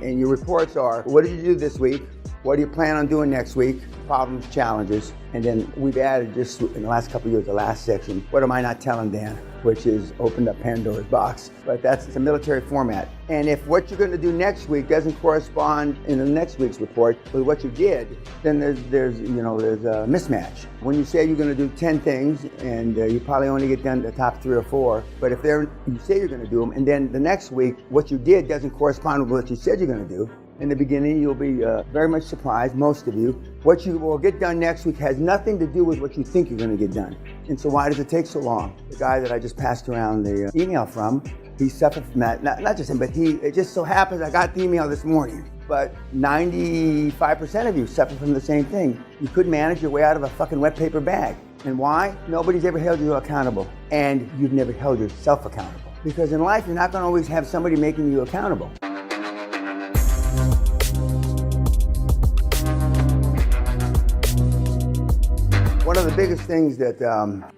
And your reports are, what did you do this week? What do you plan on doing next week? Problems, challenges. And then we've added just in the last couple of years, the last section, what am I not telling Dan? Which is opened up Pandora's box. But it's a military format. And if what you're going to do next week doesn't correspond in the next week's report with what you did, then there's a mismatch. When you say you're going to do 10 things and you probably only get done the top 3 or 4, but if you say you're going to do them and then the next week what you did doesn't correspond with what you said you're going to do, in the beginning, you'll be very much surprised, most of you. What you will get done next week has nothing to do with what you think you're going to get done. And so why does it take so long? The guy that I just passed around the email from, he suffered from that. Not just him, but it just so happens I got the email this morning. But 95% of you suffer from the same thing. You couldn't manage your way out of a fucking wet paper bag. And why? Nobody's ever held you accountable. And you've never held yourself accountable. Because in life, you're not going to always have somebody making you accountable. One of the biggest things that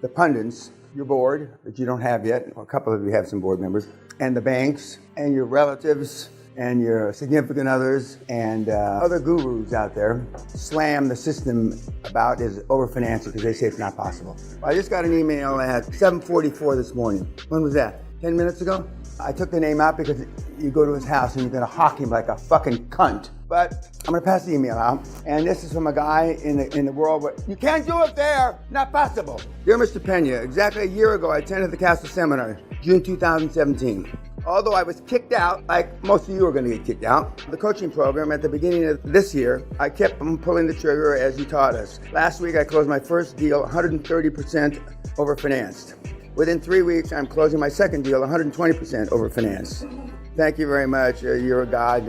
the pundits, your board, that you don't have yet, or a couple of you have some board members, and the banks, and your relatives, and your significant others, and other gurus out there slam the system about is overfinancing because they say it's not possible. I just got an email at 7:44 this morning. When was that? 10 minutes ago? I took the name out because you go to his house and you're going to hawk him like a fucking cunt. But I'm going to pass the email out. And this is from a guy in the world where you can't do it there. Not possible. Dear Mr. Pena, exactly a year ago, I attended the Castle Seminar, June 2017. Although I was kicked out, like most of you are going to get kicked out, the coaching program at the beginning of this year, I kept on pulling the trigger as you taught us. Last week, I closed my first deal 130% overfinanced. Within 3 weeks, I'm closing my second deal 120% overfinanced. Thank you very much. You're a god.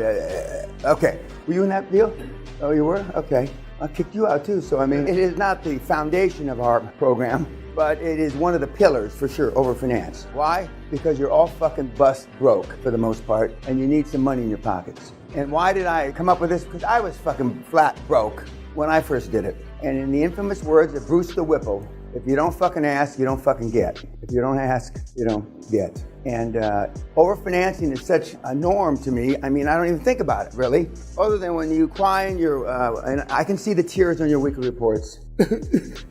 Okay. Were you in that deal? Oh, you were? Okay. I kicked you out too. So, I mean, it is not the foundation of our program, but it is one of the pillars for sure, overfinance. Why? Because you're all fucking bust broke for the most part, and you need some money in your pockets. And why did I come up with this? Because I was fucking flat broke when I first did it. And in the infamous words of Bruce the Whipple, if you don't fucking ask, you don't fucking get. If you don't ask, you don't get. And overfinancing is such a norm to me. I mean, I don't even think about it, really. Other than when you cry and and I can see the tears on your weekly reports.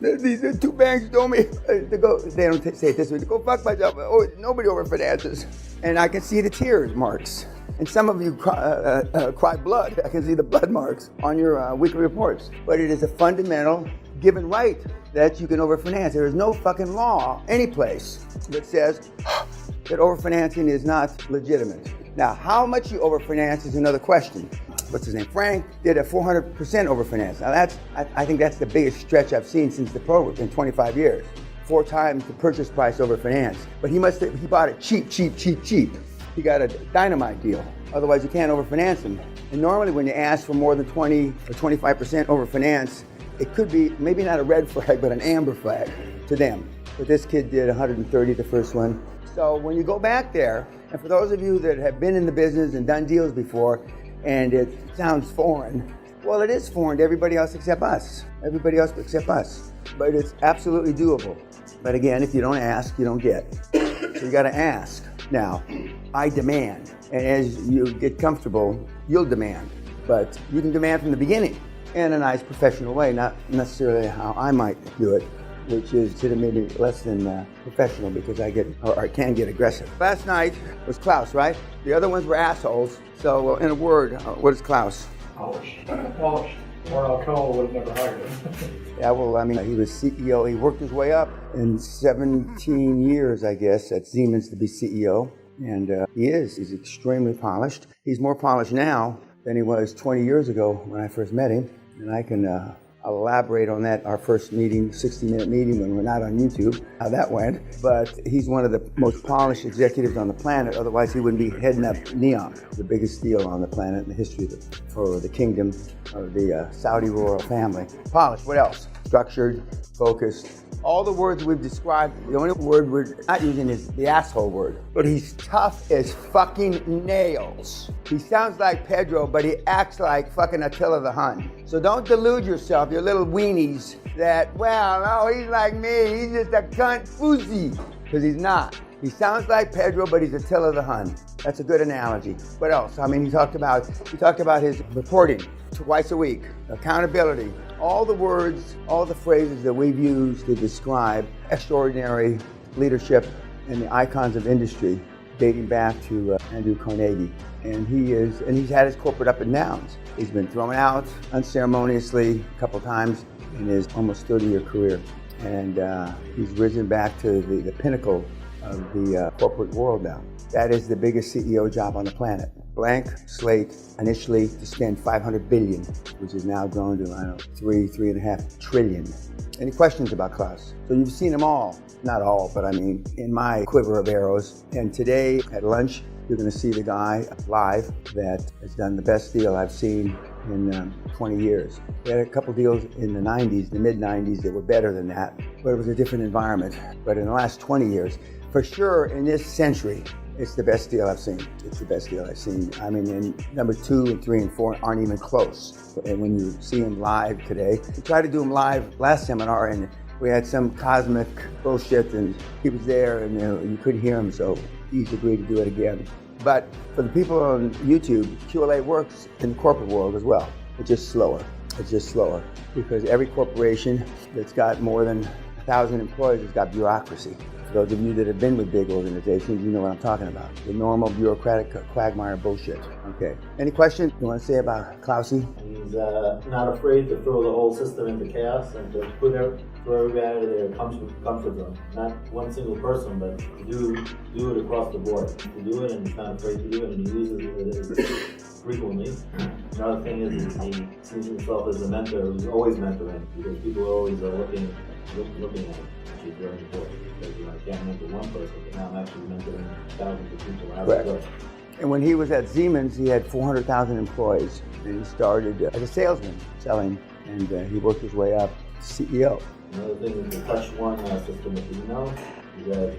These 2 banks told me to go, they don't say it this way, to go fuck myself. Oh, nobody overfinances. And I can see the tears marks. And some of you cry blood. I can see the blood marks on your weekly reports. But it is a fundamental given right that you can overfinance. There is no fucking law any place that says that overfinancing is not legitimate. Now, how much you overfinance is another question. What's his name? Frank did a 400% overfinance. Now I think that's the biggest stretch I've seen since the program in 25 years. 4 times the purchase price overfinance. But he bought it cheap. He got a dynamite deal. Otherwise you can't overfinance him. And normally when you ask for more than 20 or 25% overfinance, it could be maybe not a red flag, but an amber flag to them. But this kid did 130 the first one. So when you go back there, and for those of you that have been in the business and done deals before, and it sounds foreign, well, it is foreign to everybody else except us. Everybody else except us. But it's absolutely doable. But again, if you don't ask, you don't get. So you got to ask. Now, I demand. And as you get comfortable, you'll demand. But you can demand from the beginning in a nice professional way, not necessarily how I might do it, which is maybe less than professional because I can get aggressive. Last night was Klaus, right? The other ones were assholes. So in a word, what is Klaus? Polished. Or Alcoa would have never hired him. Yeah, well, I mean, he was CEO. He worked his way up in 17 years, I guess, at Siemens to be CEO. And he's extremely polished. He's more polished now than he was 20 years ago when I first met him. And I can I'll elaborate on that, our first meeting, 60-minute meeting when we're not on YouTube, how that went. But he's one of the most polished executives on the planet, otherwise he wouldn't be heading up NEOM, the biggest deal on the planet in the history for the kingdom of the Saudi royal family. Polished, what else? Structured, focused. All the words we've described, the only word we're not using is the asshole word. But he's tough as fucking nails. He sounds like Pedro, but he acts like fucking Attila the Hun. So don't delude yourself, you little weenies, that, well, no, he's like me, he's just a cunt foozy. Because he's not. He sounds like Pedro, but he's Attila the Hun. That's a good analogy. What else? I mean, he talked about his reporting twice a week, accountability, all the words, all the phrases that we've used to describe extraordinary leadership and the icons of industry dating back to Andrew Carnegie. And he's had his corporate up and downs. He's been thrown out unceremoniously a couple times in his almost 30-year career. And he's risen back to the pinnacle of the corporate world now. That is the biggest CEO job on the planet. Blank slate, initially to spend $500 billion, which has now grown to, I don't know, $3.5 trillion. Any questions about Klaus? So you've seen them all. Not all, but I mean, in my quiver of arrows. And today at lunch, you're going to see the guy live that has done the best deal I've seen in 20 years. We had a couple deals in the 90s, the mid-90s, that were better than that, but it was a different environment. But in the last 20 years, for sure in this century, it's the best deal I've seen. It's the best deal I've seen. I mean, and number 2 and 3 and 4 aren't even close. And when you see him live today, we tried to do him live last seminar, and we had some cosmic bullshit, and he was there, and you couldn't hear him, so he's agreed to do it again. But for the people on YouTube, QLA works in the corporate world as well. It's just slower. It's just slower because every corporation that's got more than 1,000 employees has got bureaucracy. For those of you that have been with big organizations, you know what I'm talking about. The normal bureaucratic quagmire bullshit. Okay. Any questions you want to say about Klausy? He's not afraid to throw the whole system into chaos and to throw everybody out of their comfort zone. Not one single person, but to do it across the board. To do it, and he's not afraid to do it, and he uses it frequently. Another thing is he sees himself as a mentor who's always mentoring, because people always are looking at him, which is very important. Because I can't mentor one person, but now I'm actually mentoring thousands of people. Correct. And when he was at Siemens, he had 400,000 employees. And he started as a salesman selling, and he worked his way up to CEO. Another thing is the touch one system with email. Is that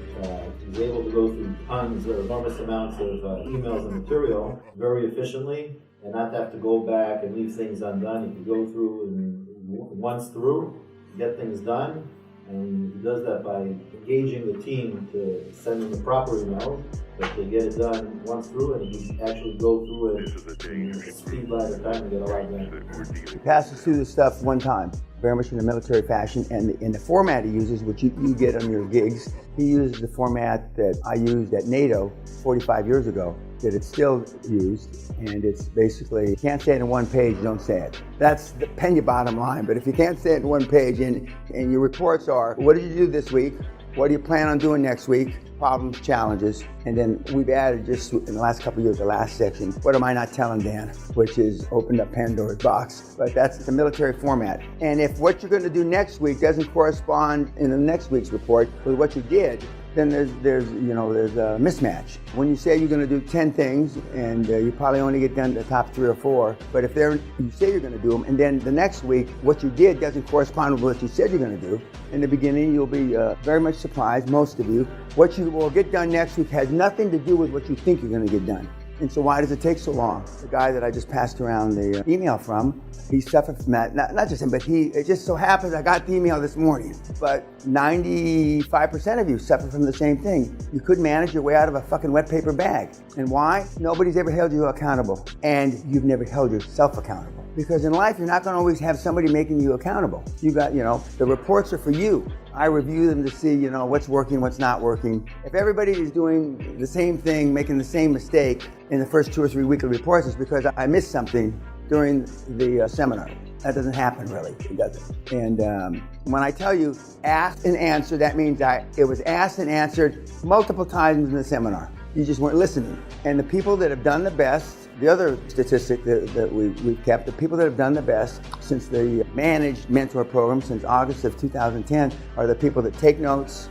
he's able to go through tons or enormous amounts of emails and material very efficiently, and not have to go back and leave things undone. He can go through and once through, get things done. And he does that by engaging the team to send them the proper emails, but they get it done once through, and he can actually go through it in a speed line of time and get a lot done. He passes through this stuff one time, very much in a military fashion, and in the format he uses, which you get on your gigs, he uses the format that I used at NATO 45 years ago, that it's still used, and it's basically, you can't say it in one page, don't say it. That's the penny bottom line, but if you can't say it in one page, and your reports are, what did you do this week? What do you plan on doing next week? Problems, challenges, and then we've added just in the last couple of years, the last section, what am I not telling Dan? Which is opened up Pandora's box, but that's the military format. And if what you're gonna do next week doesn't correspond in the next week's report with what you did, then there's a mismatch. When you say you're going to do 10 things and you probably only get done the top 3 or 4, but if you say you're going to do them and then the next week what you did doesn't correspond with what you said you're going to do, in the beginning you'll be very much surprised, most of you. What you will get done next week has nothing to do with what you think you're going to get done. And so why does it take so long? The guy that I just passed around the email from, he suffered from that. Not just him, but it just so happens I got the email this morning. But 95% of you suffer from the same thing. You couldn't manage your way out of a fucking wet paper bag. And why? Nobody's ever held you accountable. And you've never held yourself accountable. Because in life, you're not going to always have somebody making you accountable. You got, the reports are for you. I review them to see, what's working, what's not working. If everybody is doing the same thing, making the same mistake in the first 2 or 3 weekly reports, it's because I missed something during the seminar. That doesn't happen, really. It doesn't. And when I tell you asked and answered, that means it was asked and answered multiple times in the seminar. You just weren't listening. And the people that have done the best, the other statistic that we've kept, the people that have done the best since the managed mentor program since August of 2010 are the people that take notes.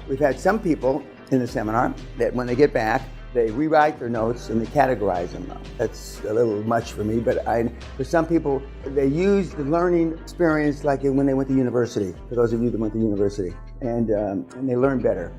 We've had some people in the seminar that when they get back, they rewrite their notes and they categorize them. That's a little much for me, but for some people, they use the learning experience like when they went to university, for those of you that went to university, and they learn better,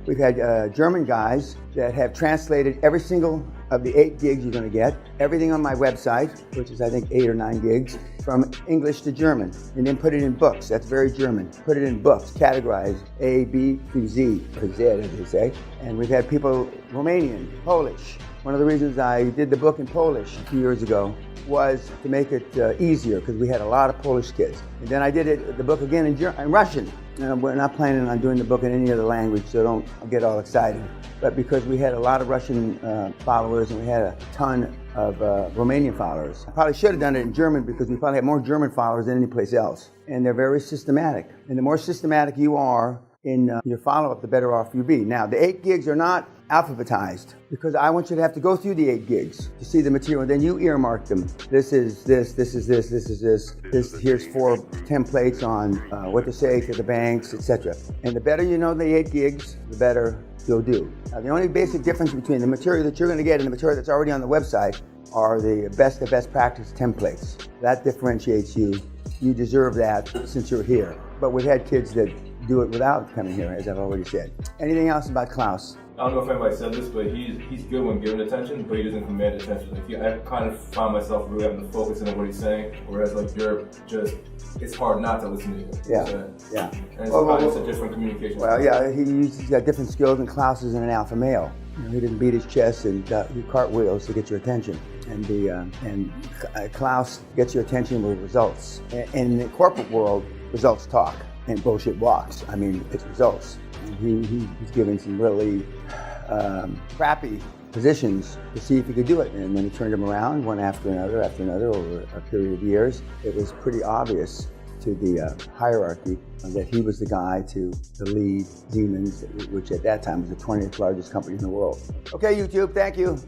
We've had German guys that have translated every single of the 8 gigs you're going to get, everything on my website, which is I think 8 or 9 gigs, from English to German, and then put it in books. That's very German. Put it in books, categorized A, B through Z, or Z as they say. And we've had people, Romanian, Polish. One of the reasons I did the book in Polish a few years ago was to make it easier, because we had a lot of Polish kids. And then I did the book again in Russian. And we're not planning on doing the book in any other language, so don't get all excited. But because we had a lot of Russian followers and we had a ton of Romanian followers. I probably should have done it in German, because we probably had more German followers than any place else. And they're very systematic. And the more systematic you are in your follow-up, the better off you'll be. Now, the 8 gigs are not alphabetized, because I want you to have to go through the 8 gigs to see the material, and then you earmark them. This is this, this is this, this is this. Here's 4 templates on what to say to the banks, etc. And the better you know the 8 gigs, the better you'll do. Now, the only basic difference between the material that you're going to get and the material that's already on the website are the best practice templates. That differentiates you. You deserve that since you're here. But we've had kids that do it without coming here, as I've already said. Anything else about Klaus? I don't know if anybody said this, but he's good when given attention, but he doesn't command attention. Like I kind of find myself really having to focus on what he's saying, whereas like you're just, it's hard not to listen to you. Yeah. And it's probably just a different communication. Well, yeah, he's got different skills, and Klaus is an alpha male. You know, he didn't beat his chest and do cartwheels to get your attention. And Klaus gets your attention with results. And in the corporate world, results talk and bullshit walks. I mean, it's results. And he's given some really crappy positions to see if he could do it. And when he turned them around one after another over a period of years, it was pretty obvious to the hierarchy that he was the guy to lead Siemens, which at that time was the 20th largest company in the world. Okay, YouTube, thank you.